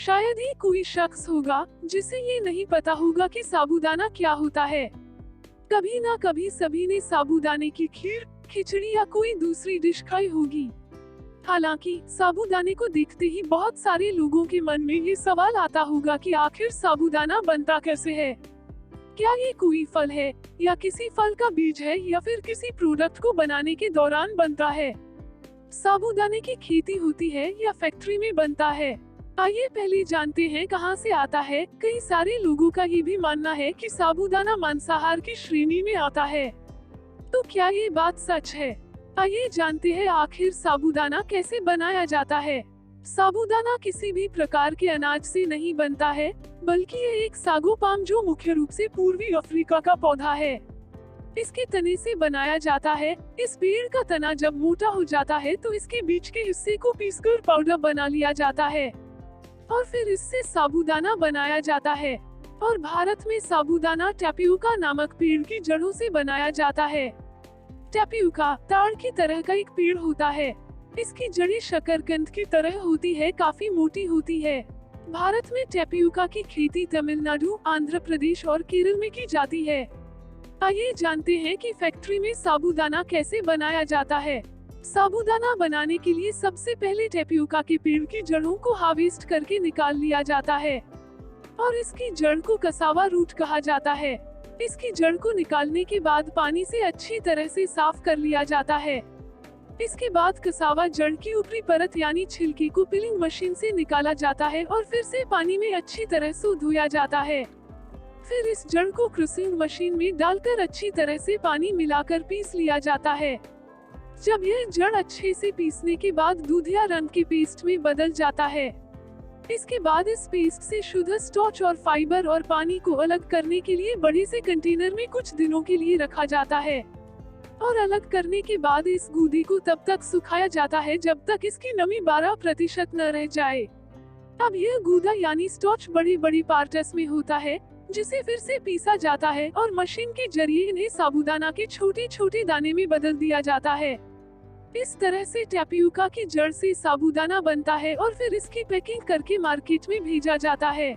शायद ही कोई शख्स होगा जिसे ये नहीं पता होगा कि साबूदाना क्या होता है। कभी ना कभी सभी ने साबूदाने की खीर, खिचड़ी या कोई दूसरी डिश खाई होगी। हालांकि साबूदाने को देखते ही बहुत सारे लोगों के मन में ये सवाल आता होगा कि आखिर साबूदाना बनता कैसे है। क्या ये कोई फल है, या किसी फल का बीज है, या फिर किसी प्रोडक्ट को बनाने के दौरान बनता है। साबूदाने की खेती होती है या फैक्ट्री में बनता है। आइए पहले जानते हैं कहाँ से आता है। कई सारे लोगों का ये भी मानना है कि साबूदाना मांसाहार की श्रेणी में आता है। तो क्या ये बात सच है? आइए जानते हैं आखिर साबूदाना कैसे बनाया जाता है। साबूदाना किसी भी प्रकार के अनाज से नहीं बनता है, बल्कि ये एक सागो पाम जो मुख्य रूप से पूर्वी अफ्रीका का पौधा है, इसके तने से बनाया जाता है। इस पेड़ का तना जब मोटा हो जाता है तो इसके बीच के हिस्से को पीसकर पाउडर बना लिया जाता है और फिर इससे साबूदाना बनाया जाता है। और भारत में साबूदाना टैपियोका नामक पेड़ की जड़ों से बनाया जाता है। टैपियोका ताड़ की तरह का एक पेड़ होता है। इसकी जड़ें शकरकंद की तरह होती है, काफी मोटी होती है। भारत में टैपियोका की खेती तमिलनाडु, आंध्र प्रदेश और केरल में की जाती है। आइए जानते हैं कि फैक्ट्री में साबूदाना कैसे बनाया जाता है। साबूदाना बनाने के लिए सबसे पहले टैपियोका के पेड़ की जड़ों को हार्वेस्ट करके निकाल लिया जाता है और इसकी जड़ को कसावा रूट कहा जाता है। इसकी जड़ को निकालने के बाद पानी से अच्छी तरह से साफ कर लिया जाता है। इसके बाद कसावा जड़ की ऊपरी परत यानी छिलके को पिलिंग मशीन से निकाला जाता है और फिर से पानी में अच्छी तरह से धोया जाता है। फिर इस जड़ को क्रशिंग मशीन में डालकर अच्छी तरह से पानी मिलाकर पीस लिया जाता है। जब यह जड़ अच्छे से पीसने के बाद दूधिया रंग के पेस्ट में बदल जाता है, इसके बाद इस पेस्ट से शुद्ध स्टार्च और फाइबर और पानी को अलग करने के लिए बड़े से कंटेनर में कुछ दिनों के लिए रखा जाता है और अलग करने के बाद इस गूदी को तब तक सुखाया जाता है जब तक इसकी नमी 12% न रह जाए। अब यह गूदा यानी स्टार्च बड़ी बड़ी पार्ट्स में होता है, जिसे फिर से पीसा जाता है और मशीन के जरिए इन्हें साबूदाना के छोटे छोटे दाने में बदल दिया जाता है। इस तरह से टैपियोका की जड़ से साबूदाना बनता है और फिर इसकी पैकिंग करके मार्केट में भेजा जाता है।